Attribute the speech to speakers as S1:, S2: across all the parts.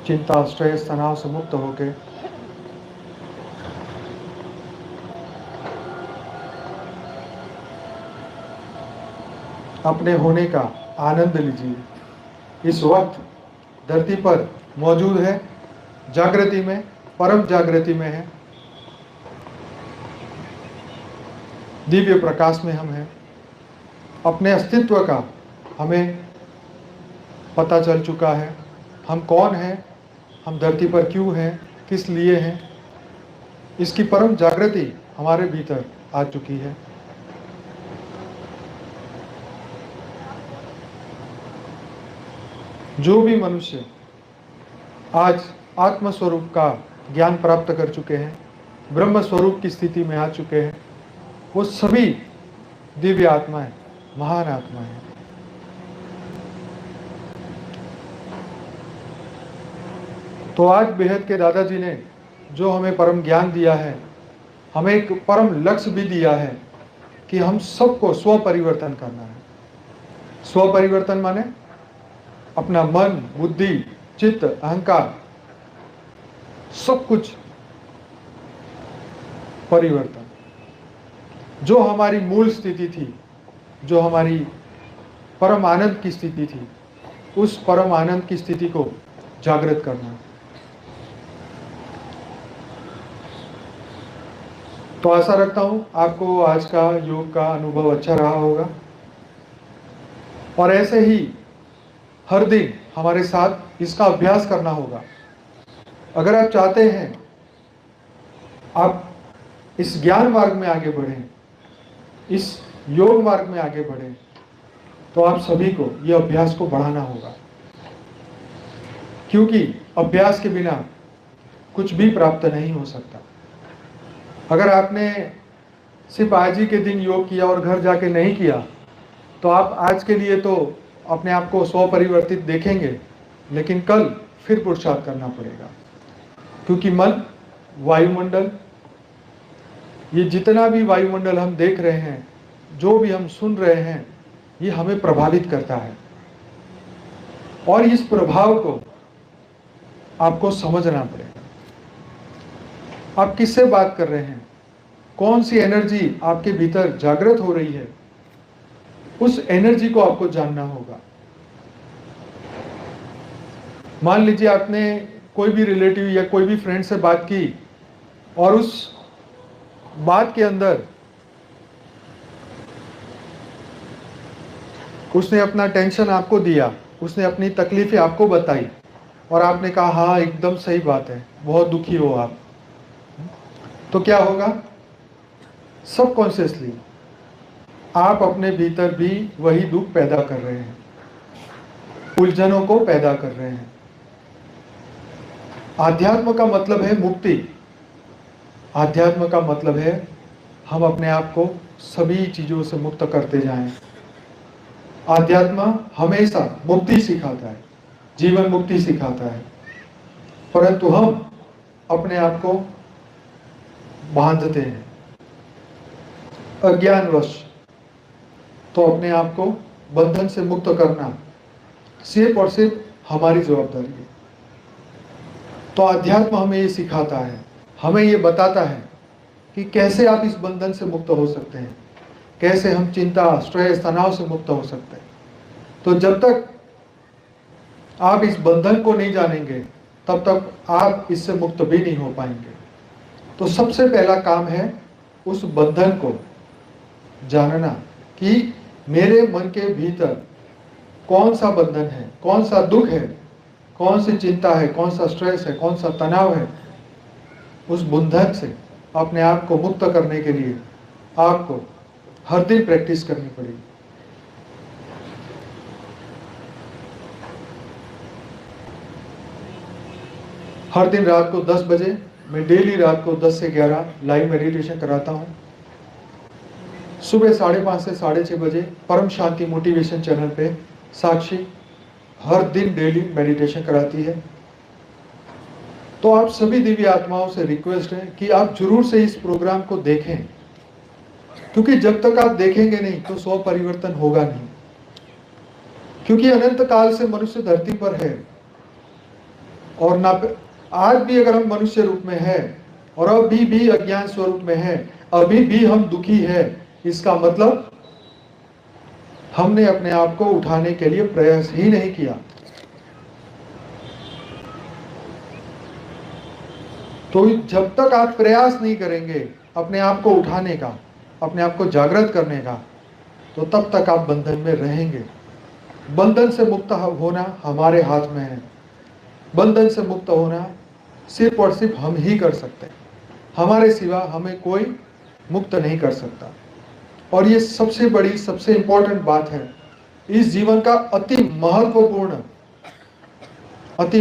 S1: चिंता, स्ट्रेस, तनाव से मुक्त होकर अपने होने का आनंद लीजिए। इस वक्त धरती पर मौजूद है, जागृति में, परम जागृति में है, दिव्य प्रकाश में हम हैं। अपने अस्तित्व का हमें पता चल चुका है। हम कौन हैं, हम धरती पर क्यों हैं, किस लिए हैं, इसकी परम जागृति हमारे भीतर आ चुकी है। जो भी मनुष्य आज आत्म स्वरूप का ज्ञान प्राप्त कर चुके हैं, ब्रह्म स्वरूप की स्थिति में आ चुके हैं, वो सभी दिव्य आत्माएं, महान आत्माएं हैं। तो आज बेहद के दादाजी ने जो हमें परम ज्ञान दिया है, हमें एक परम लक्ष्य भी दिया है कि हम सबको स्व परिवर्तन करना है। स्व परिवर्तन माने अपना मन, बुद्धि, चित्त, अहंकार, सब कुछ परिवर्तन। जो हमारी मूल स्थिति थी, जो हमारी परम आनंद की स्थिति थी, उस परम आनंद की स्थिति को जागृत करना। तो आशा रखता हूं आपको आज का योग का अनुभव अच्छा रहा होगा, और ऐसे ही हर दिन हमारे साथ इसका अभ्यास करना होगा। अगर आप चाहते हैं आप इस ज्ञान मार्ग में आगे बढ़ें, इस योग मार्ग में आगे बढ़ें, तो आप सभी को यह अभ्यास को बढ़ाना होगा, क्योंकि अभ्यास के बिना कुछ भी प्राप्त नहीं हो सकता। अगर आपने सिर्फ आज ही के दिन योग किया और घर जाके नहीं किया, तो आप आज के लिए तो अपने आप को स्व परिवर्तित देखेंगे, लेकिन कल फिर पुरुषार्थ करना पड़ेगा, क्योंकि मन, वायुमंडल, ये जितना भी वायुमंडल हम देख रहे हैं, जो भी हम सुन रहे हैं, ये हमें प्रभावित करता है। और इस प्रभाव को आपको समझना पड़ेगा। आप किससे बात कर रहे हैं, कौन सी एनर्जी आपके भीतर जागृत हो रही है, उस एनर्जी को आपको जानना होगा। मान लीजिए आपने कोई भी रिलेटिव या कोई भी फ्रेंड से बात की, और उस बात के अंदर उसने अपना टेंशन आपको दिया, उसने अपनी तकलीफें आपको बताई, और आपने कहा हाँ एकदम सही बात है, बहुत दुखी हो आप, तो क्या होगा? सबकॉन्शियसली आप अपने भीतर भी वही दुख पैदा कर रहे हैं, उलझनों को पैदा कर रहे हैं। आध्यात्म का मतलब है मुक्ति। आध्यात्म का मतलब है हम अपने आप को सभी चीजों से मुक्त करते जाएं। आध्यात्म हमेशा मुक्ति सिखाता है, जीवन मुक्ति सिखाता है, परंतु हम अपने आप को बांधते हैं अज्ञानवश। तो अपने आप को बंधन से मुक्त करना सिर्फ और सिर्फ हमारी जवाबदारी है। तो अध्यात्म हमें ये सिखाता है, हमें ये बताता है कि कैसे आप इस बंधन से मुक्त हो सकते हैं, कैसे हम चिंता, स्ट्रेस, तनाव से मुक्त हो सकते हैं। तो जब तक आप इस बंधन को नहीं जानेंगे, तब तक आप इससे मुक्त भी नहीं हो पाएंगे। तो सबसे पहला काम है उस बंधन को जानना कि मेरे मन के भीतर कौन सा बंधन है, कौन सा दुख है, कौन सी चिंता है, कौन सा स्ट्रेस है, कौन सा तनाव है। उस बंधन से अपने आप को मुक्त करने के लिए आपको हर दिन प्रैक्टिस करनी पड़ेगी। हर दिन रात को 10 बजे मैं डेली रात को 10 से 11 लाइव मेडिटेशन कराता हूँ। सुबह 5:30 से 6:30 बजे परम शांति मोटिवेशन चैनल पे साक्षी हर दिन डेली मेडिटेशन कराती है। तो आप सभी दिव्य आत्माओं से रिक्वेस्ट है कि आप जरूर से इस प्रोग्राम को देखें, क्योंकि जब तक आप देखेंगे नहीं तो स्व परिवर्तन होगा नहीं। क्योंकि अनंत काल से मनुष्य धरती पर है, और ना आज भी अगर हम मनुष्य रूप में है और अभी भी अज्ञान स्वरूप में है, अभी भी हम दुखी है, इसका मतलब हमने अपने आप को उठाने के लिए प्रयास ही नहीं किया। तो जब तक आप प्रयास नहीं करेंगे अपने आप को उठाने का, अपने आप को जागृत करने का, तो तब तक आप बंधन में रहेंगे। बंधन से मुक्त होना हमारे हाथ में है। बंधन से मुक्त होना सिर्फ और सिर्फ हम ही कर सकते हैं, हमारे सिवा हमें कोई मुक्त नहीं कर सकता। और ये सबसे बड़ी, सबसे इंपॉर्टेंट बात है। इस जीवन का अति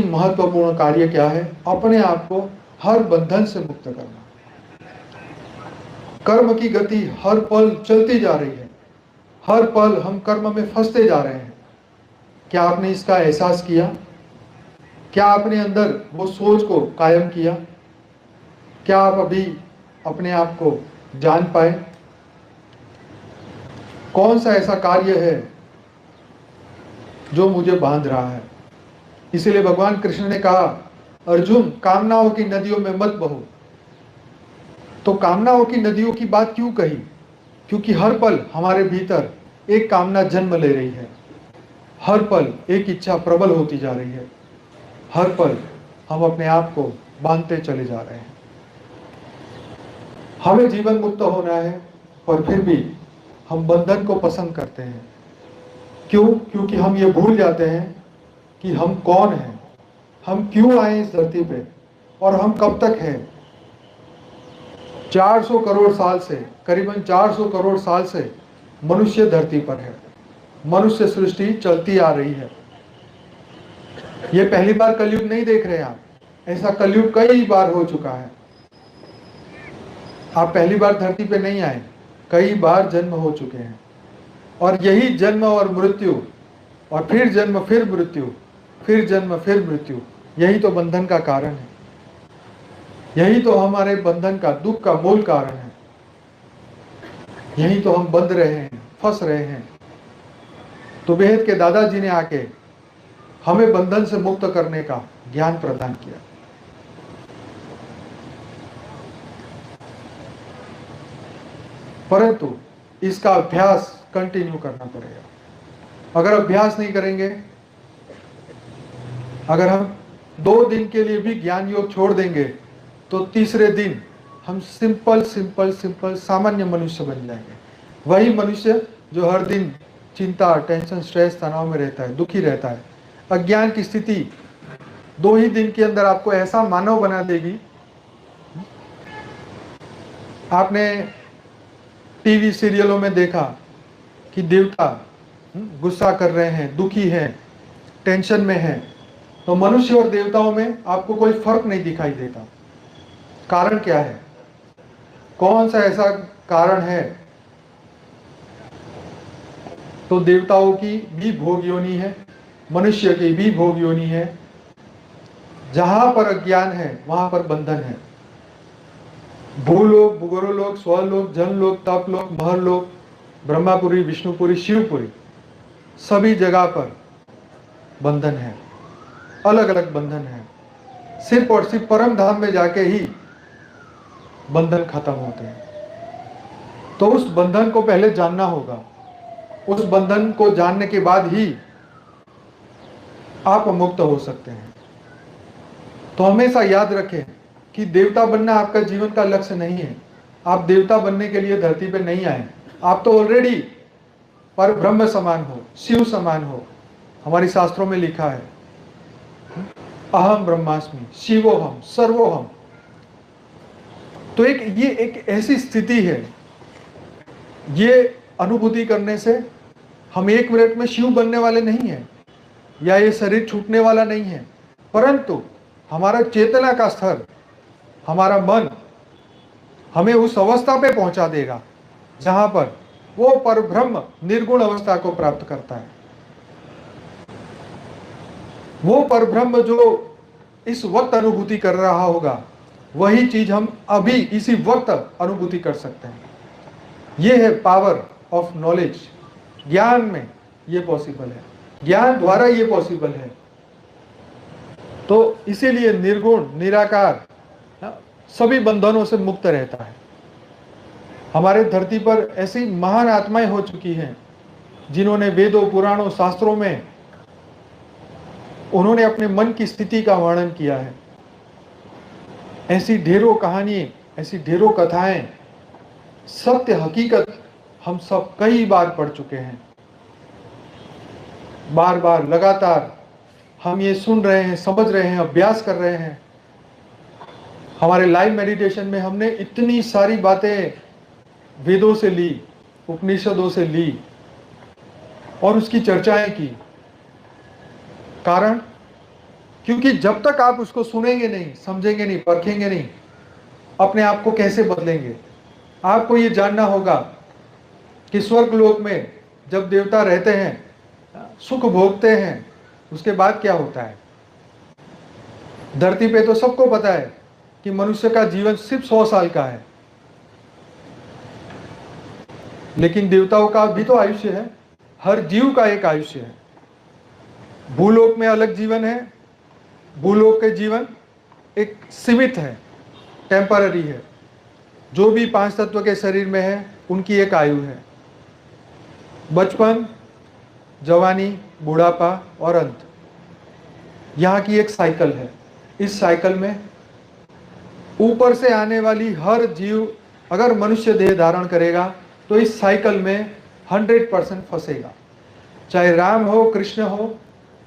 S1: महत्वपूर्ण कार्य क्या है? अपने आप को हर बंधन से मुक्त करना। कर्म की गति हर पल चलती जा रही है, हर पल हम कर्म में फंसते जा रहे हैं। क्या आपने इसका एहसास किया? क्या आपने अंदर वो सोच को कायम किया? क्या आप अभी अपने आप को जान पाए? कौन सा ऐसा कार्य है जो मुझे बांध रहा है? इसीलिए भगवान कृष्ण ने कहा, अर्जुन कामनाओं की नदियों में मत बहो। तो कामनाओं की नदियों की बात क्यों कही? क्योंकि हर पल हमारे भीतर एक कामना जन्म ले रही है, हर पल एक इच्छा प्रबल होती जा रही है, हर पल हम अपने आप को बांधते चले जा रहे हैं। हमें जीवन मुक्त होना है, पर फिर भी हम बंधन को पसंद करते हैं। क्यों? क्योंकि हम ये भूल जाते हैं कि हम कौन हैं, हम क्यों आए इस धरती पे और हम कब तक हैं। 400 करोड़ साल से, करीबन 400 करोड़ साल से मनुष्य धरती पर है, मनुष्य सृष्टि चलती आ रही है। ये पहली बार कलयुग नहीं देख रहे आप, ऐसा कलयुग कई बार हो चुका है। आप पहली बार धरती पे नहीं आए, कई बार जन्म हो चुके हैं। और यही जन्म और मृत्यु, और फिर जन्म फिर मृत्यु, फिर जन्म फिर मृत्यु, यही तो बंधन का कारण है। यही तो हमारे बंधन का, दुख का मूल कारण है। यही तो हम बंध रहे हैं, फंस रहे हैं। तो बेहद के दादाजी ने आके हमें बंधन से मुक्त करने का ज्ञान प्रदान किया। परंतु इसका अभ्यास कंटिन्यू करना पड़ेगा। अगर अभ्यास नहीं करेंगे, अगर हम 2 दिन के लिए भी ज्ञान योग छोड़ देंगे, तो तीसरे दिन हम सिंपल सामान्य मनुष्य बन जाएंगे। वही मनुष्य जो हर दिन चिंता, टेंशन, स्ट्रेस, तनाव में रहता है, दुखी रहता है। अज्ञान की स्थिति 2 ही दिन के अंदर आपको ऐसा मानव बना देगी। आपने टीवी सीरियलों में देखा कि देवता गुस्सा कर रहे हैं, दुखी हैं, टेंशन में हैं, तो मनुष्य और देवताओं में आपको कोई फर्क नहीं दिखाई देता। कारण क्या है? कौन सा ऐसा कारण है? तो देवताओं की भी भोग योनि है, मनुष्य की भी भोग योनि है। जहां पर अज्ञान है वहां पर बंधन है। भूलोक, भूगोलोक, स्वलोक, जनलोक, तपलोक, महरलोक, ब्रह्मापुरी, विष्णुपुरी, शिवपुरी, सभी जगह पर बंधन है, अलग अलग बंधन है। सिर्फ और सिर्फ परम धाम में जाके ही बंधन खत्म होते हैं। तो उस बंधन को पहले जानना होगा। उस बंधन को जानने के बाद ही आप मुक्त हो सकते हैं। तो हमेशा याद रखें कि देवता बनना आपका जीवन का लक्ष्य नहीं है। आप देवता बनने के लिए धरती पे नहीं आए। आप तो ऑलरेडी पर ब्रह्म समान हो, शिव समान हो। हमारी शास्त्रों में लिखा है, अहम ब्रह्मास्मि शिवोहम सर्वोहम। तो ये एक ऐसी स्थिति है, ये अनुभूति करने से हम 1 मिनट में शिव बनने वाले नहीं हैं, या ये शरीर छूटने वाला नहीं है, परंतु हमारा चेतना का स्तर, हमारा मन हमें उस अवस्था पे पहुंचा देगा जहां पर वो परब्रह्म निर्गुण अवस्था को प्राप्त करता है। वो परब्रह्म जो इस वक्त अनुभूति कर रहा होगा, वही चीज हम अभी इसी वक्त अनुभूति कर सकते हैं। ये है पावर ऑफ नॉलेज। ज्ञान में ये पॉसिबल है, ज्ञान द्वारा ये पॉसिबल है। तो इसीलिए निर्गुण निराकार सभी बंधनों से मुक्त रहता है। हमारे धरती पर ऐसी महान आत्माएं हो चुकी हैं जिन्होंने वेदों पुराणों शास्त्रों में उन्होंने अपने मन की स्थिति का वर्णन किया है। ऐसी ढेरों कहानी, ऐसी ढेरों कथाएं, सत्य हकीकत हम सब कई बार पढ़ चुके हैं। बार बार लगातार हम ये सुन रहे हैं, समझ रहे हैं, अभ्यास कर रहे हैं। हमारे लाइव मेडिटेशन में हमने इतनी सारी बातें वेदों से ली, उपनिषदों से ली और उसकी चर्चाएं की। कारण क्योंकि जब तक आप उसको सुनेंगे नहीं, समझेंगे नहीं, परखेंगे नहीं, अपने आप को कैसे बदलेंगे। आपको ये जानना होगा कि स्वर्ग लोक में जब देवता रहते हैं, सुख भोगते हैं, उसके बाद क्या होता है। धरती पे तो सबको पता है कि मनुष्य का जीवन सिर्फ 100 साल का है, लेकिन देवताओं का भी तो आयुष्य है। हर जीव का एक आयुष्य है। भूलोक में अलग जीवन है। भूलोक के जीवन एक सीमित है, टेम्पररी है। जो भी 5 तत्व के शरीर में है उनकी एक आयु है, बचपन, जवानी, बुढ़ापा और अंत। यहाँ की एक साइकिल है। इस साइकिल में ऊपर से आने वाली हर जीव अगर मनुष्य देह धारण करेगा तो इस साइकिल में 100% फंसेगा। चाहे राम हो, कृष्ण हो,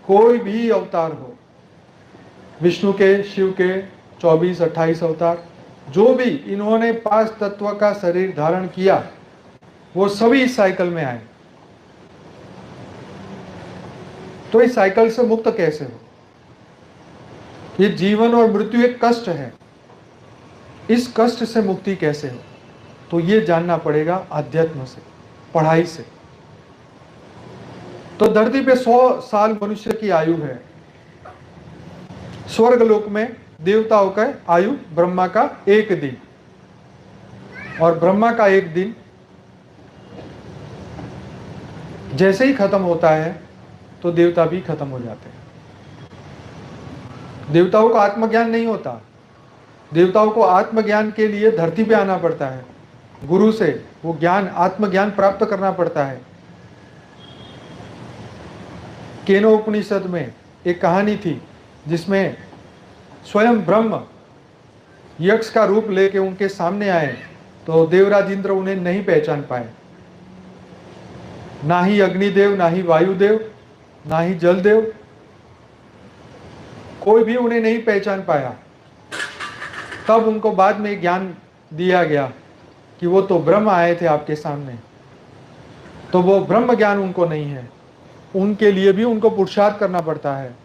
S1: कोई भी अवतार हो, विष्णु के, शिव के 24-28 अवतार, जो भी इन्होंने 5 तत्व का शरीर धारण किया, वो सभी इस साइकिल में आए। तो इस साइकिल से मुक्त कैसे हो। ये जीवन और मृत्यु एक कष्ट है। इस कष्ट से मुक्ति कैसे हो, तो ये जानना पड़ेगा अध्यात्म से, पढ़ाई से। तो धरती पे 100 साल मनुष्य की आयु है। स्वर्ग लोक में देवताओं का आयु ब्रह्मा का 1 दिन, और ब्रह्मा का 1 दिन जैसे ही खत्म होता है तो देवता भी खत्म हो जाते हैं। देवताओं को आत्मज्ञान नहीं होता। देवताओं को आत्मज्ञान के लिए धरती पे आना पड़ता है। गुरु से वो ज्ञान, आत्मज्ञान प्राप्त करना पड़ता है। केनोपनिषद में एक कहानी थी जिसमें स्वयं ब्रह्म यक्ष का रूप लेके उनके सामने आए, तो देवराज इंद्र उन्हें नहीं पहचान पाए। ना ही अग्निदेव, ना ही वायुदेव, ना ही जलदेव, कोई भी उन्हें नहीं पहचान पाया। तब उनको बाद में ज्ञान दिया गया कि वो तो ब्रह्म आए थे आपके सामने। तो वो ब्रह्म ज्ञान उनको नहीं है। उनके लिए भी उनको पुरुषार्थ करना पड़ता है।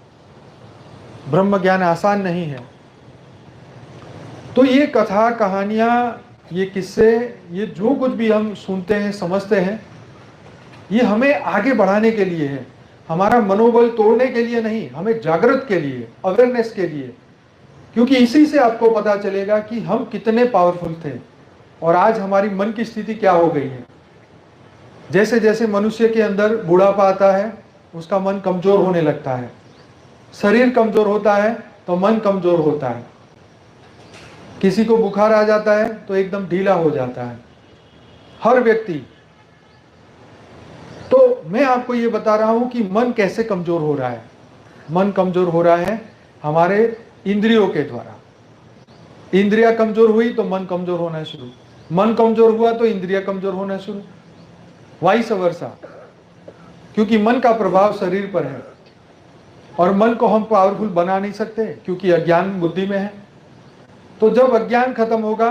S1: ब्रह्म ज्ञान आसान नहीं है। तो ये कथा, कहानियां, ये किस्से, ये जो कुछ भी हम सुनते हैं, समझते हैं, ये हमें आगे बढ़ाने के लिए है। हमारा मनोबल तोड़ने के लिए नहीं, हमें जागृत के लिए, अवेयरनेस के लिए। क्योंकि इसी से आपको पता चलेगा कि हम कितने पावरफुल थे और आज हमारी मन की स्थिति क्या हो गई है। जैसे जैसे मनुष्य के अंदर बुढ़ापा आता है, उसका मन कमजोर होने लगता है। शरीर कमजोर होता है तो मन कमजोर होता है। किसी को बुखार आ जाता है तो एकदम ढीला हो जाता है, हर व्यक्ति। तो मैं आपको ये बता रहा हूं कि मन कैसे कमजोर हो रहा है। मन कमजोर हो रहा है हमारे इंद्रियों के द्वारा। इंद्रियां कमजोर हुई तो मन कमजोर होना शुरू, मन कमजोर हुआ तो इंद्रियां कमजोर होना शुरू, वाइस वर्सा। क्योंकि मन का प्रभाव शरीर पर है और मन को हम पावरफुल बना नहीं सकते क्योंकि अज्ञान बुद्धि में है। तो जब अज्ञान खत्म होगा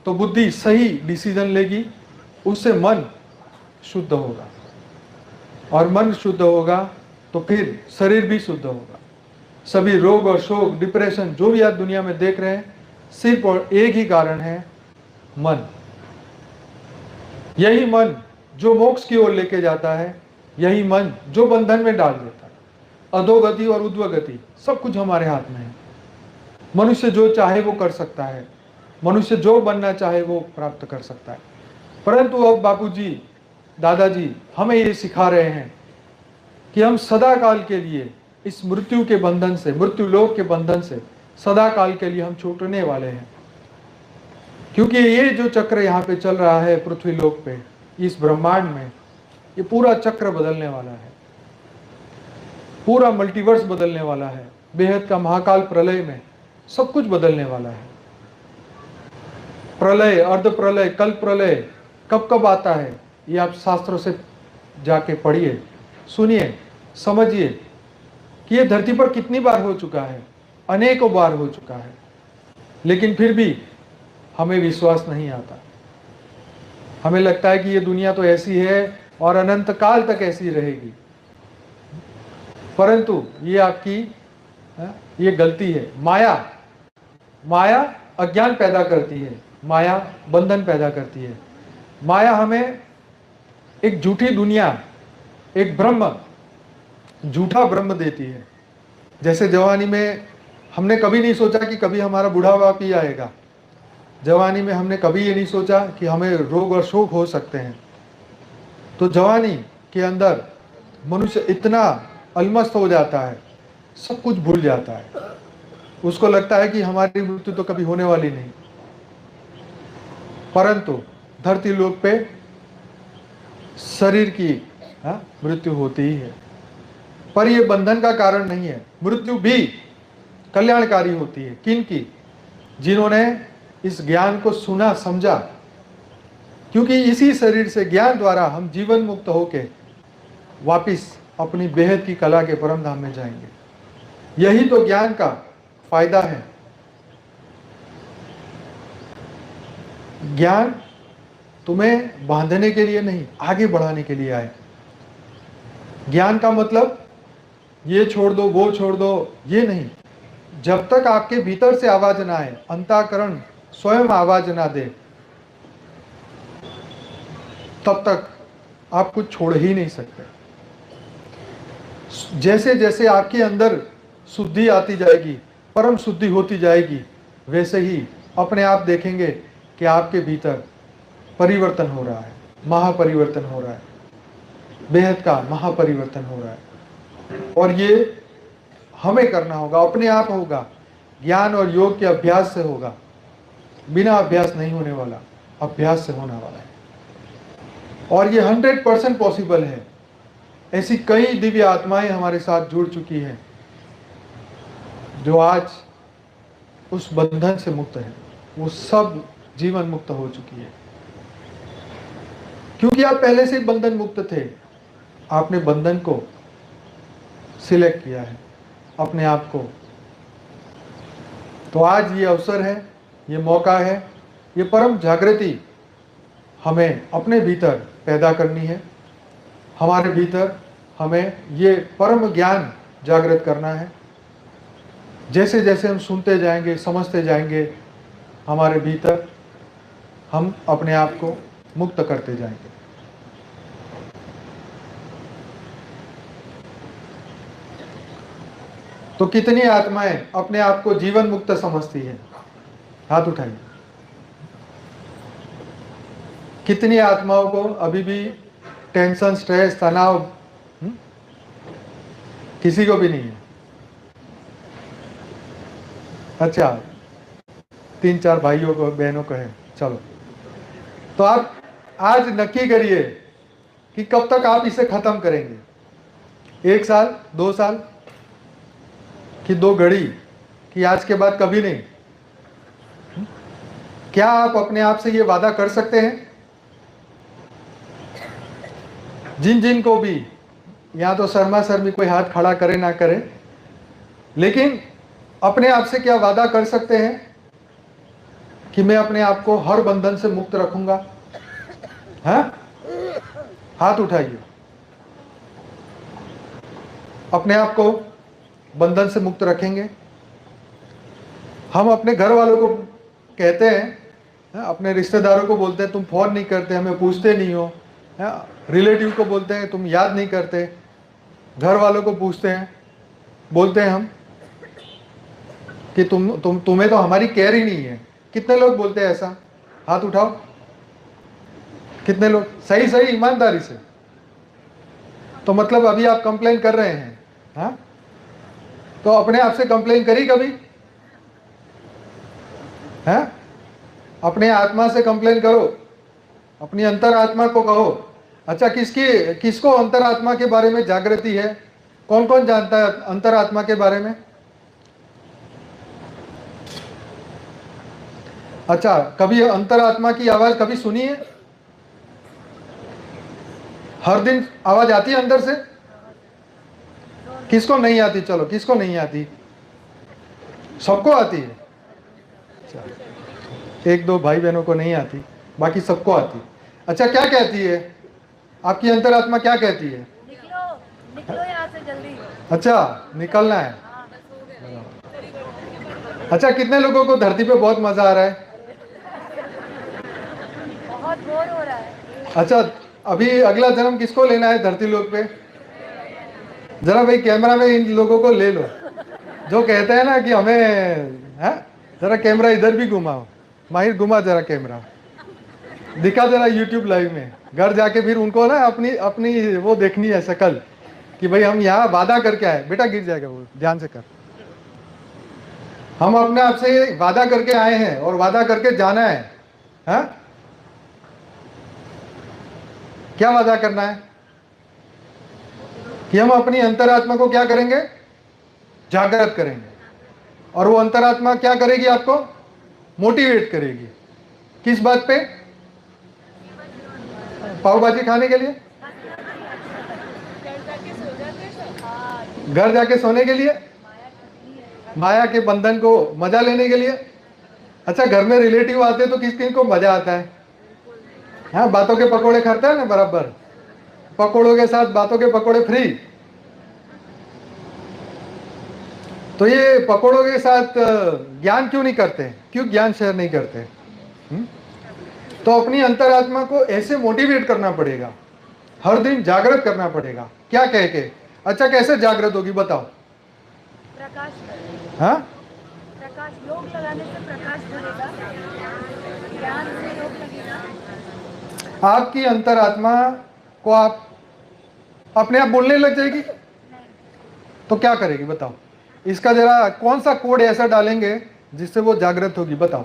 S1: तो बुद्धि सही डिसीजन लेगी, उससे मन शुद्ध होगा, और मन शुद्ध होगा तो फिर शरीर भी शुद्ध होगा। सभी रोग और शोक, डिप्रेशन जो भी आप दुनिया में देख रहे हैं, सिर्फ और एक ही कारण है, मन। यही मन जो मोक्ष की ओर लेके जाता है, यही मन जो बंधन में डाल देता है। अधोगति और उद्वगति सब कुछ हमारे हाथ में है। मनुष्य जो चाहे वो कर सकता है, मनुष्य जो बनना चाहे वो प्राप्त कर सकता है। परंतु अब बापूजी, दादाजी हमें ये सिखा रहे हैं कि हम सदा काल के लिए इस मृत्यु के बंधन से, मृत्यु लोक के बंधन से सदा काल के लिए हम छूटने वाले हैं। क्योंकि ये जो चक्र यहाँ पे चल रहा है पृथ्वी लोक पे, इस ब्रह्मांड में, ये पूरा चक्र बदलने वाला है, पूरा मल्टीवर्स बदलने वाला है। बेहद का महाकाल प्रलय में सब कुछ बदलने वाला है। प्रलय, अर्ध प्रलय, कल प्रलय कब कब आता है ये आप शास्त्रों से जाके पढ़िए, सुनिए, समझिए कि ये धरती पर कितनी बार हो चुका है, अनेकों बार हो चुका है, लेकिन फिर भी हमें विश्वास नहीं आता। हमें लगता है कि ये दुनिया तो ऐसी है और अनंत काल तक ऐसी रहेगी, परंतु ये आपकी ये गलती है। माया अज्ञान पैदा करती है, माया बंधन पैदा करती है। माया हमें एक झूठी दुनिया, एक ब्रह्म, झूठा ब्रह्म देती है। जैसे जवानी में हमने कभी नहीं सोचा कि कभी हमारा बुढ़ापा ही आएगा। जवानी में हमने कभी ये नहीं सोचा कि हमें रोग और शोक हो सकते हैं। तो जवानी के अंदर मनुष्य इतना अलमस्त हो जाता है, सब कुछ भूल जाता है। उसको लगता है कि हमारी मृत्यु तो कभी होने वाली नहीं। परंतु धरती लोक पे शरीर की मृत्यु होती ही है, पर यह बंधन का कारण नहीं है। मृत्यु भी कल्याणकारी होती है। किनकी? जिन्होंने इस ज्ञान को सुना, समझा। क्योंकि इसी शरीर से, ज्ञान द्वारा हम जीवन मुक्त होके वापिस अपनी बेहद की कला के परम धाम में जाएंगे। यही तो ज्ञान का फायदा है। ज्ञान तुम्हें बांधने के लिए नहीं, आगे बढ़ाने के लिए आए। ज्ञान का मतलब ये छोड़ दो, वो छोड़ दो, ये नहीं। जब तक आपके भीतर से आवाज ना आए, अंतःकरण स्वयं आवाज ना दे, तब तक आप कुछ छोड़ ही नहीं सकते। जैसे जैसे आपके अंदर शुद्धि आती जाएगी, परम शुद्धि होती जाएगी, वैसे ही अपने आप देखेंगे कि आपके भीतर परिवर्तन हो रहा है, महापरिवर्तन हो रहा है, बेहद का महापरिवर्तन हो रहा है। और ये हमें करना होगा, अपने आप होगा, ज्ञान और योग के अभ्यास से होगा। बिना अभ्यास नहीं होने वाला, अभ्यास से होने वाला है। और ये 100% पॉसिबल है। ऐसी कई दिव्य आत्माएं हमारे साथ जुड़ चुकी हैं जो आज उस बंधन से मुक्त है। वो सब जीवन मुक्त हो चुकी है, क्योंकि आप पहले से ही बंधन मुक्त थे। आपने बंधन को सिलेक्ट किया है, अपने आप को। तो आज ये अवसर है, ये मौका है, ये परम जागृति हमें अपने भीतर पैदा करनी है। हमारे भीतर हमें ये परम ज्ञान जागृत करना है। जैसे जैसे हम सुनते जाएंगे, समझते जाएंगे, हमारे भीतर हम अपने आप को मुक्त करते जाएंगे। तो कितनी आत्माएं अपने आप को जीवन मुक्त समझती हैं? हाथ उठाइए। कितनी आत्माओं को अभी भी टेंशन, स्ट्रेस, तनाव किसी को भी नहीं है? अच्छा, 3-4 भाइयों को, बहनों को है। चलो, तो आप आज नक्की करिए कि कब तक आप इसे खत्म करेंगे। 1 साल, 2 साल कि 2 घड़ी, कि आज के बाद कभी नहीं? क्या आप अपने आप से ये वादा कर सकते हैं? जिन जिन को भी, या तो शर्मा शर्मी कोई हाथ खड़ा करे ना करे, लेकिन अपने आप से क्या वादा कर सकते हैं कि मैं अपने आप को हर बंधन से मुक्त रखूंगा? हाँ, हाथ उठाइए। अपने आप को बंधन से मुक्त रखेंगे। हम अपने घर वालों को कहते हैं, अपने रिश्तेदारों को बोलते हैं तुम फोन नहीं करते, हमें पूछते नहीं हो। रिलेटिव को बोलते हैं तुम याद नहीं करते। घर वालों को पूछते हैं, बोलते हैं हम कि तुम्हें तो हमारी केयर ही नहीं है। कितने लोग बोलते हैं ऐसा? हाथ उठाओ। कितने लोग? सही सही, ईमानदारी से। तो मतलब अभी आप कंप्लेन कर रहे हैं? हाँ, तो अपने आप से कंप्लेन करी कभी है? अपने आत्मा से कंप्लेन करो, अपनी अंतर आत्मा को कहो। अच्छा, किसको अंतर आत्मा के बारे में जागृति है? कौन कौन जानता है अंतर आत्मा के बारे में? अच्छा, कभी अंतर आत्मा की आवाज कभी सुनी है? हर दिन आवाज आती है अंदर से? किसको नहीं आती? चलो, किसको नहीं आती? सबको आती है। एक दो भाई बहनों को नहीं आती, बाकी सबको आती। अच्छा, क्या कहती है आपकी अंतरात्मा? क्या कहती है?
S2: निकलो, निकलो यहाँ से जल्दी।
S1: अच्छा, निकलना है। अच्छा, कितने लोगों को धरती पे बहुत मजा आ रहा है?
S2: बहुत बोर हो रहा है।
S1: अच्छा, अभी अगला जन्म किसको लेना है धरती लोक पे? जरा भाई कैमरा में इन लोगों को ले लो जो कहते हैं ना कि हमें है। जरा कैमरा इधर भी घुमाओ, माहिर घुमा जरा कैमरा, दिखा जरा यूट्यूब लाइव में। घर जाके फिर उनको ना अपनी अपनी वो देखनी है शक्ल कि भाई हम यहाँ वादा करके आए। बेटा गिर जाएगा, वो ध्यान से कर। हम अपने आप से वादा करके आए हैं और वादा करके जाना है। हा? क्या वादा करना है? कि हम अपनी अंतरात्मा को क्या करेंगे? जागृत करेंगे। और वो अंतरात्मा क्या करेगी? आपको मोटिवेट करेगी। किस बात पे? पाव भाजी खाने के लिए? घर जाके सोने के लिए? माया के बंधन को मजा लेने के लिए? अच्छा, घर में रिलेटिव आते तो किस किन को मजा आता है? हाँ, बातों के पकोड़े खाते हैं ना बराबर। पकोड़ों के साथ बातों के पकोड़े फ्री। तो ये पकोड़ों के साथ ज्ञान क्यों नहीं करते? क्यों ज्ञान शेयर नहीं करते? तो अपनी अंतरात्मा को ऐसे मोटिवेट करना पड़ेगा, हर दिन जागृत करना पड़ेगा। क्या कह के? अच्छा, कैसे जागृत होगी बताओ?
S2: प्रकाश।
S1: हाँ,
S2: प्रकाश, योग लगाने से प्रकाश बढ़ेगा, ज्ञान से योग लगेगा।
S1: आपकी अंतरात्मा को आप अपने आप बोलने लग जाएगी तो क्या करेगी बताओ? इसका जरा कौन सा कोड ऐसा डालेंगे जिससे वो जागृत होगी? बताओ।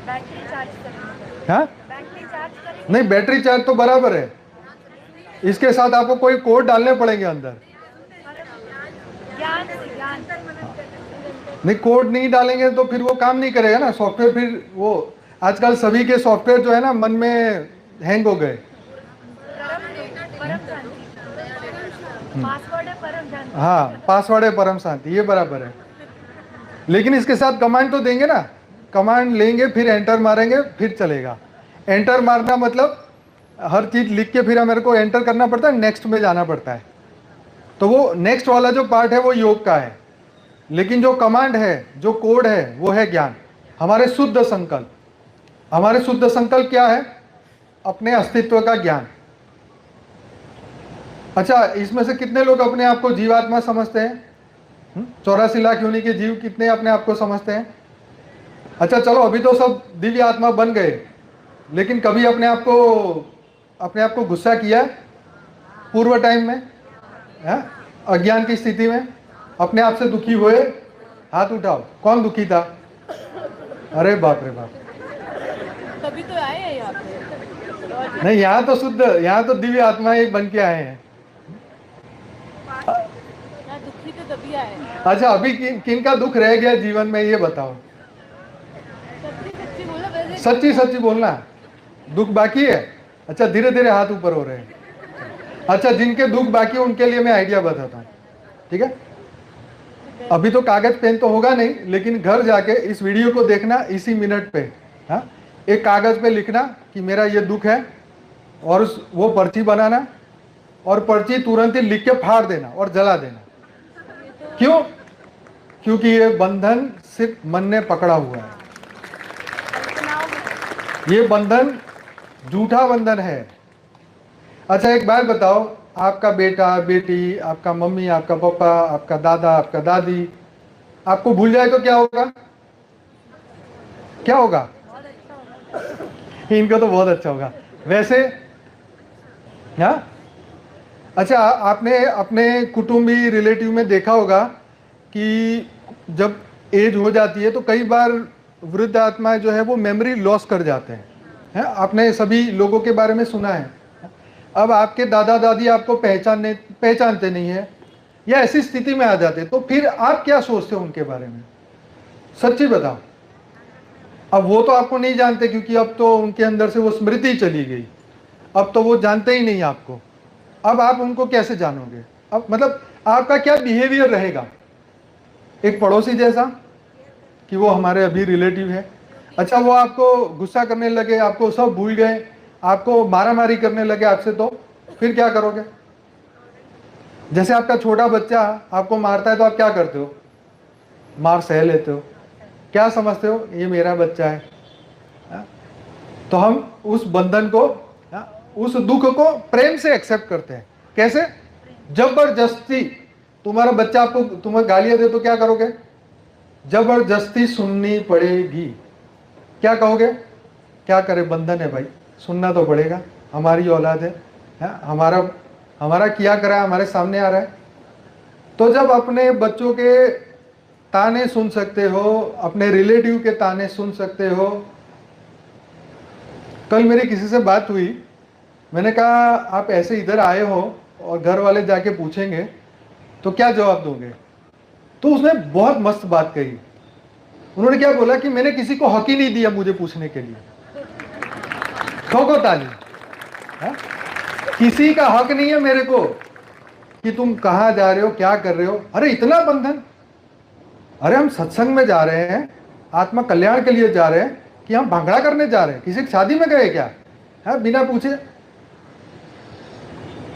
S2: बैटरी चार्ज करेंगे।
S1: हाँ,
S2: बैटरी चार्ज करेंगे।
S1: नहीं, बैटरी चार्ज तो बराबर है, इसके साथ आपको कोई कोड डालने पड़ेंगे अंदर।
S2: ज्ञान से, ज्ञान।
S1: नहीं, कोड नहीं डालेंगे तो फिर वो काम नहीं करेगा ना सॉफ्टवेयर। फिर वो आजकल सभी के सॉफ्टवेयर जो है ना मन में हैंग हो गए।
S2: पासवर्ड है परम शांति।
S1: हाँ, पासवर्ड है परम शांति, ये बराबर है। लेकिन इसके साथ कमांड तो देंगे ना। कमांड लेंगे, फिर एंटर मारेंगे, फिर चलेगा। एंटर मारना मतलब हर चीज लिख के फिर मेरे को एंटर करना पड़ता है, नेक्स्ट में जाना पड़ता है। तो वो नेक्स्ट वाला जो पार्ट है वो योग का है, लेकिन जो कमांड है, जो कोड है, वो है ज्ञान। हमारे शुद्ध संकल्प। हमारे शुद्ध संकल्प क्या है? अपने अस्तित्व का ज्ञान। अच्छा, इसमें से कितने लोग अपने आप को जीवात्मा समझते हैं? 84 लाख योनि के जीव कितने अपने आप को समझते हैं? अच्छा चलो, अभी तो सब दिव्य आत्मा बन गए, लेकिन कभी अपने आप को गुस्सा किया पूर्व टाइम में? अज्ञान की स्थिति में अपने आप से दुखी हुए? हाथ उठाओ, कौन दुखी था? अरे बाप रे बाप।
S2: तभी तो आए हैं यहाँ पे।
S1: नहीं, यहाँ तो शुद्ध, यहाँ तो दिव्य आत्मा ही बन के आए हैं।
S2: दुखी तो तभी आए।
S1: अच्छा, अभी किन का दुख रह गया जीवन में, ये बताओ?
S2: सच्ची बोला वैसे।
S1: सच्ची सच्ची बोलना, दुख बाकी है? अच्छा, धीरे धीरे हाथ ऊपर हो रहे हैं। अच्छा, जिनके दुख बाकी है उनके लिए मैं आइडिया बताता हूँ, ठीक है? अभी तो कागज पेन तो होगा नहीं, लेकिन घर जाके इस वीडियो को देखना, इसी मिनट पे हाँ, एक कागज पे लिखना कि मेरा ये दुख है, और वो पर्ची बनाना, और पर्ची तुरंत ही लिख के फाड़ देना और जला देना। क्यों? क्योंकि ये बंधन सिर्फ मन ने पकड़ा हुआ है। ये बंधन झूठा बंधन है। अच्छा, एक बात बताओ, आपका बेटा बेटी, आपका मम्मी, आपका पापा, आपका दादा, आपका दादी आपको भूल जाए तो क्या होगा? क्या होगा? इनको तो बहुत अच्छा होगा वैसे। हाँ, अच्छा, आपने अपने कुटुंबी रिलेटिव में देखा होगा कि जब एज हो जाती है तो कई बार वृद्ध आत्माएं जो है वो मेमोरी लॉस कर जाते हैं। आपने सभी लोगों के बारे में सुना है। अब आपके दादा दादी आपको पहचानते नहीं है या ऐसी स्थिति में आ जाते, तो फिर आप क्या सोचते हो उनके बारे में? सच्ची बताओ। अब वो तो आपको नहीं जानते क्योंकि अब तो उनके अंदर से वो स्मृति चली गई, अब तो वो जानते ही नहीं आपको। अब आप उनको कैसे जानोगे? अब मतलब आपका क्या बिहेवियर रहेगा? एक पड़ोसी जैसा कि वो हमारे अभी रिलेटिव है। अच्छा, वो आपको गुस्सा करने लगे, आपको सब भूल गए, आपको मारामारी करने लगे आपसे, तो फिर क्या करोगे? जैसे आपका छोटा बच्चा आपको मारता है तो आप क्या करते हो? मार सह लेते हो। क्या समझते हो? ये मेरा बच्चा है। तो हम उस बंधन को, उस दुख को प्रेम से एक्सेप्ट करते हैं। कैसे? जबरदस्ती। तुम्हारा बच्चा आपको तुम्हें गालियां दे तो क्या करोगे? जबरदस्ती सुननी पड़ेगी। क्या कहोगे? क्या करे, बंधन है भाई, सुनना तो पड़ेगा, हमारी औलाद है, हमारा किया करा हमारे सामने आ रहा है। तो जब अपने बच्चों के ताने सुन सकते हो, अपने रिलेटिव के ताने सुन सकते हो। कल मेरी किसी से बात हुई, मैंने कहा आप ऐसे इधर आए हो और घर वाले जाके पूछेंगे तो क्या जवाब दोगे? तो उसने बहुत मस्त बात कही। उन्होंने क्या बोला कि मैंने किसी को हक ही नहीं दिया मुझे पूछने के लिए। ठोको ताली। किसी का हक नहीं है मेरे को कि तुम कहां जा रहे हो, क्या कर रहे हो। अरे इतना बंधन! अरे हम सत्संग में जा रहे हैं, आत्मा कल्याण के लिए जा रहे हैं कि हम भांगड़ा करने जा रहे हैं? किसी की शादी में गए क्या? है बिना पूछे।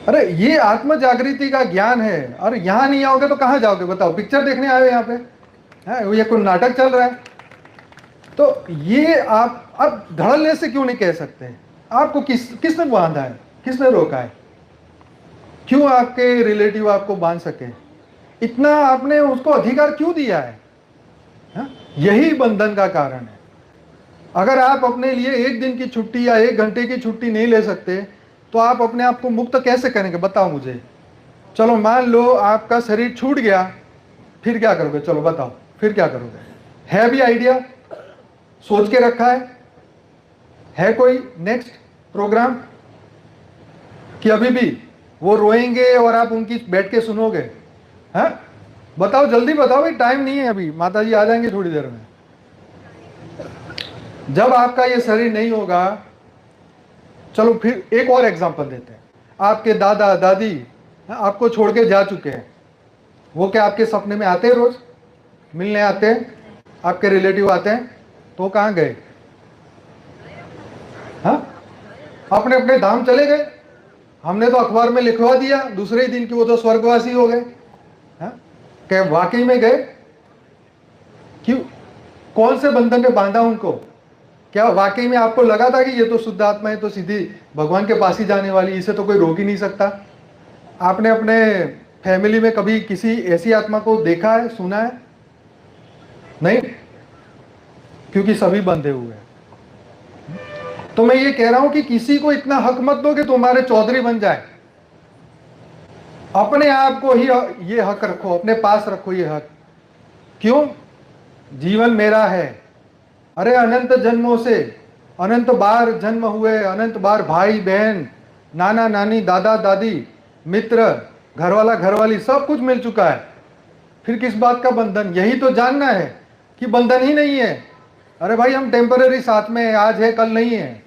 S1: अरे ये आत्म जागृति का ज्ञान है। अरे यहां नहीं आओगे तो कहां जाओगे बताओ? पिक्चर देखने आए हो यहाँ पे? है ये कोई नाटक चल रहा है? तो ये आप अब धड़ल्ले से क्यों नहीं कह सकते? आपको किसने बांधा है, किसने रोका है? क्यों आपके रिलेटिव आपको बांध सके? इतना आपने उसको अधिकार क्यों दिया है? यही बंधन का कारण है। अगर आप अपने लिए एक दिन की छुट्टी या एक घंटे की छुट्टी नहीं ले सकते तो आप अपने आप को मुक्त कैसे करेंगे बताओ मुझे? चलो मान लो आपका शरीर छूट गया, फिर क्या करोगे? चलो बताओ, फिर क्या करोगे? है भी आइडिया? सोच के रखा है कोई नेक्स्ट प्रोग्राम? कि अभी भी वो रोएंगे और आप उनकी बैठ के सुनोगे? हैं? बताओ, जल्दी बताओ भाई, टाइम नहीं है अभी, माता जी आ जाएंगे थोड़ी देर में। जब आपका ये शरीर नहीं होगा, चलो फिर एक और एग्जांपल देते हैं। आपके दादा दादी आपको छोड़ के जा चुके हैं, वो क्या आपके सपने में आते हैं? रोज मिलने आते हैं? आपके रिलेटिव आते हैं? तो कहाँ गए? हाँ, अपने अपने धाम चले गए। हमने तो अखबार में लिखवा दिया दूसरे ही दिन कि वो तो स्वर्गवासी हो गए। क्या वाकई में गए? क्यों? कौन से बंधन ने बांधा उनको? क्या वाकई में आपको लगा था कि ये तो शुद्ध आत्मा है तो सीधी भगवान के पास ही जाने वाली, इसे तो कोई रोक ही नहीं सकता? आपने अपने फैमिली में कभी किसी ऐसी आत्मा को देखा है, सुना है? नहीं, क्योंकि सभी बंधे हुए हैं। तो मैं ये कह रहा हूं कि किसी को इतना हक मत दो कि तुम्हारे चौधरी बन जाए। अपने आप को ही ये हक रखो, अपने पास रखो ये हक। क्यों? जीवन मेरा है। अरे अनंत जन्मों से अनंत बार जन्म हुए, अनंत बार भाई बहन, नाना नानी, दादा दादी, मित्र, घरवाला घरवाली, सब कुछ मिल चुका है। फिर किस बात का बंधन? यही तो जानना है कि बंधन ही नहीं है। अरे भाई हम टेम्पररी साथ में, आज है कल नहीं है।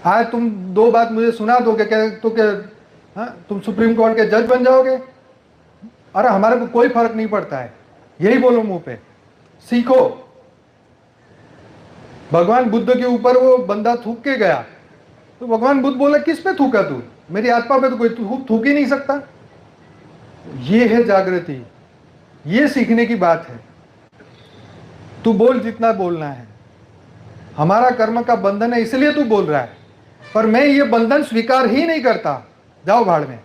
S1: आज तुम दो बात मुझे सुना दोगे क्या तो क्या तुम सुप्रीम कोर्ट के जज बन जाओगे? अरे हमारे को कोई फर्क नहीं पड़ता है, यही बोलो मुंह पे। सीखो। भगवान बुद्ध के ऊपर वो बंदा थूक के गया तो भगवान बुद्ध बोला किस पे थूका तू? मेरी आत्मा पे तो कोई थूक ही नहीं सकता। ये है जागृति, ये सीखने की बात है। तू बोल जितना बोलना है, हमारा कर्म का बंधन है इसलिए तू बोल रहा है, पर मैं ये बंधन स्वीकार ही नहीं करता। जाओ भाड़ में।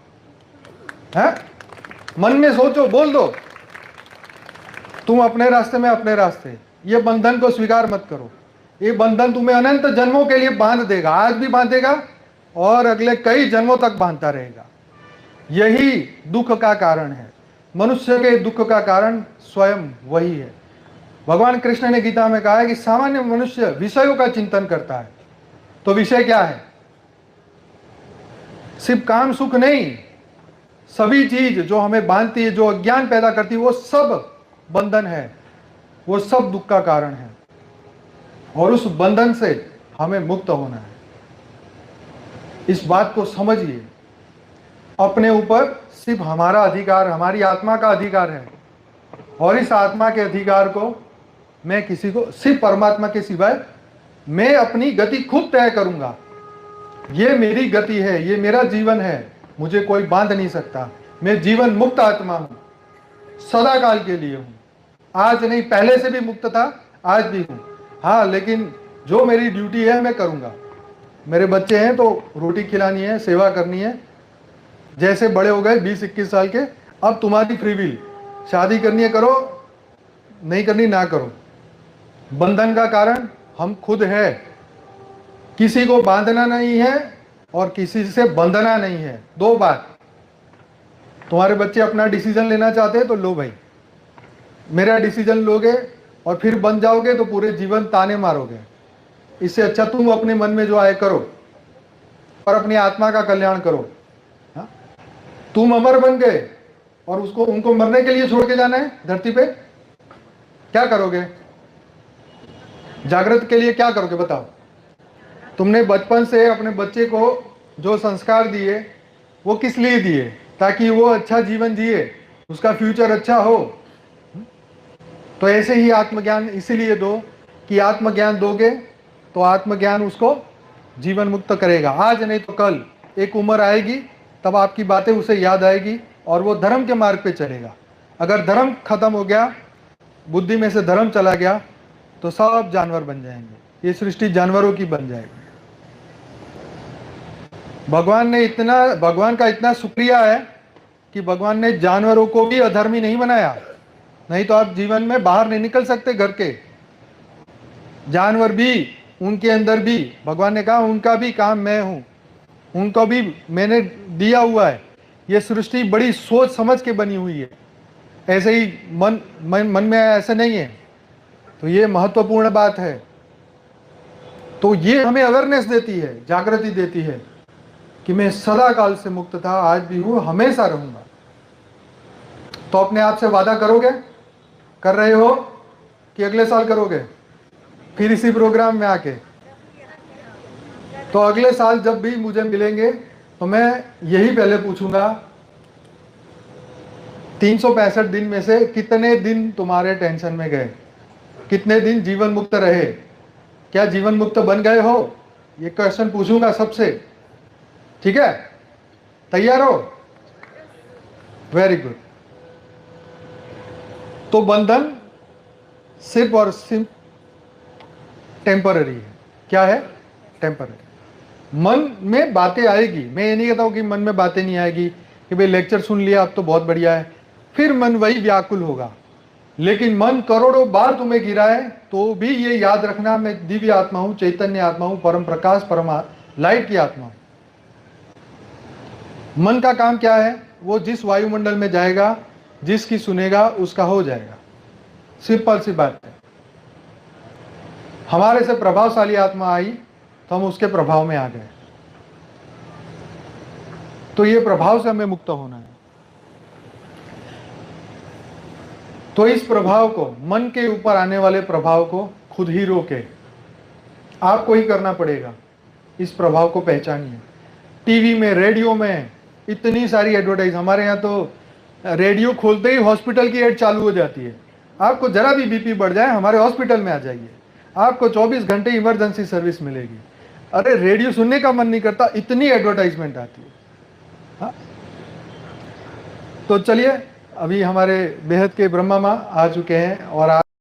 S1: है? मन में सोचो, बोल दो तुम अपने रास्ते में अपने रास्ते। ये बंधन को स्वीकार मत करो। ये बंधन तुम्हें अनंत जन्मों के लिए बांध देगा। आज भी बांधेगा, और अगले कई जन्मों तक बांधता रहेगा। यही दुख का कारण है। मनुष्य के दुख का कारण स्वयं वही है। भगवान कृष्ण ने गीता में कहा है कि सामान्य मनुष्य विषयों का चिंतन करता है। तो विषय क्या है? सिर्फ काम सुख नहीं, सभी चीज जो हमें बांधती है, जो अज्ञान पैदा करती है, वो सब बंधन है, वो सब दुख का कारण है। और उस बंधन से हमें मुक्त होना है। इस बात को समझिए। अपने ऊपर सिर्फ हमारा अधिकार, हमारी आत्मा का अधिकार है। और इस आत्मा के अधिकार को मैं किसी को, सिर्फ परमात्मा के सिवाय, मैं अपनी गति खुद तय करूंगा। ये मेरी गति है, ये मेरा जीवन है, मुझे कोई बांध नहीं सकता। मैं जीवन मुक्त आत्मा हूं, सदा काल के लिए हूं। आज नहीं, पहले से भी मुक्त था, आज भी हूं। हाँ, लेकिन जो मेरी ड्यूटी है मैं करूंगा। मेरे बच्चे हैं तो रोटी खिलानी है, सेवा करनी है। जैसे बड़े हो गए 20-21 साल के, अब तुम्हारी फ्री विल, शादी करनी है करो, नहीं करनी ना करो। बंधन का कारण हम खुद है। किसी को बांधना नहीं है और किसी से बंधना नहीं है, दो बात। तुम्हारे बच्चे अपना डिसीजन लेना चाहते हैं तो लो भाई, मेरा डिसीजन लोगे और फिर बन जाओगे तो पूरे जीवन ताने मारोगे। इससे अच्छा तुम अपने मन में जो आए करो और अपनी आत्मा का कल्याण करो। हा? तुम अमर बन गए और उनको मरने के लिए छोड़ के जाना है धरती पे, क्या करोगे? जागृत के लिए क्या करोगे बताओ? तुमने बचपन से अपने बच्चे को जो संस्कार दिए वो किस लिए दिए? ताकि वो अच्छा जीवन जिए, उसका फ्यूचर अच्छा हो। तो ऐसे ही आत्मज्ञान इसीलिए दो कि आत्मज्ञान दोगे तो आत्मज्ञान उसको जीवन मुक्त करेगा। आज नहीं तो कल एक उम्र आएगी, तब आपकी बातें उसे याद आएगी और वो धर्म के मार्ग पे चलेगा। अगर धर्म खत्म हो गया, बुद्धि में से धर्म चला गया, तो सब जानवर बन जाएंगे। ये सृष्टि जानवरों की बन जाएगी। भगवान का इतना शुक्रिया है कि भगवान ने जानवरों को भी अधर्मी नहीं बनाया। नहीं तो आप जीवन में बाहर नहीं निकल सकते घर के। जानवर भी, उनके अंदर भी भगवान ने कहा उनका भी काम मैं हूं, उनको भी मैंने दिया हुआ है। ये सृष्टि बड़ी सोच समझ के बनी हुई है, ऐसे ही मन में ऐसे नहीं है। तो ये महत्वपूर्ण बात है। तो ये हमें अवेयरनेस देती है, जागृति देती है कि मैं सदा काल से मुक्त था, आज भी हूं, हमेशा रहूंगा। तो अपने आप से वादा करोगे? कर रहे हो कि अगले साल करोगे फिर इसी प्रोग्राम में आके? तो अगले साल जब भी मुझे मिलेंगे तो मैं यही पहले पूछूंगा, 365 दिन में से कितने दिन तुम्हारे टेंशन में गए? कितने दिन जीवन मुक्त रहे? क्या जीवन मुक्त बन गए हो? ये क्वेश्चन पूछूंगा सबसे। ठीक है, तैयार हो? Very good. तो बंधन सिर्फ और सिर्फ टेम्पररी है। क्या है? टेम्पररी। मन में बातें आएगी, मैं ये नहीं कहता हूं कि मन में बातें नहीं आएगी कि भाई लेक्चर सुन लिया अब तो बहुत बढ़िया है, फिर मन वही व्याकुल होगा। लेकिन मन करोड़ों बार तुम्हें गिराए तो भी ये याद रखना, मैं दिव्य आत्मा हूं, चैतन्य आत्मा हूं, परम प्रकाश, परमा लाइट की आत्मा हूं। मन का काम क्या है? वो जिस वायुमंडल में जाएगा, जिसकी सुनेगा उसका हो जाएगा। सिंपल सी बात है। हमारे से प्रभावशाली आत्मा आई तो हम उसके प्रभाव में आ गए। तो ये प्रभाव से हमें मुक्त होना है। तो इस प्रभाव को, मन के ऊपर आने वाले प्रभाव को खुद ही रोके, आपको ही करना पड़ेगा। इस प्रभाव को पहचानिए। टीवी में, रेडियो में इतनी सारी एडवर्टाइज, हमारे यहाँ तो रेडियो खोलते ही हॉस्पिटल की एड चालू हो जाती है। आपको जरा भी बीपी बढ़ जाए हमारे हॉस्पिटल में आ जाइए, आपको 24 घंटे इमरजेंसी सर्विस मिलेगी। अरे रेडियो सुनने का मन नहीं करता, इतनी एडवर्टाइजमेंट आती है। हाँ? तो चलिए, अभी हमारे बेहद के ब्रह्मा माँ आ चुके हैं और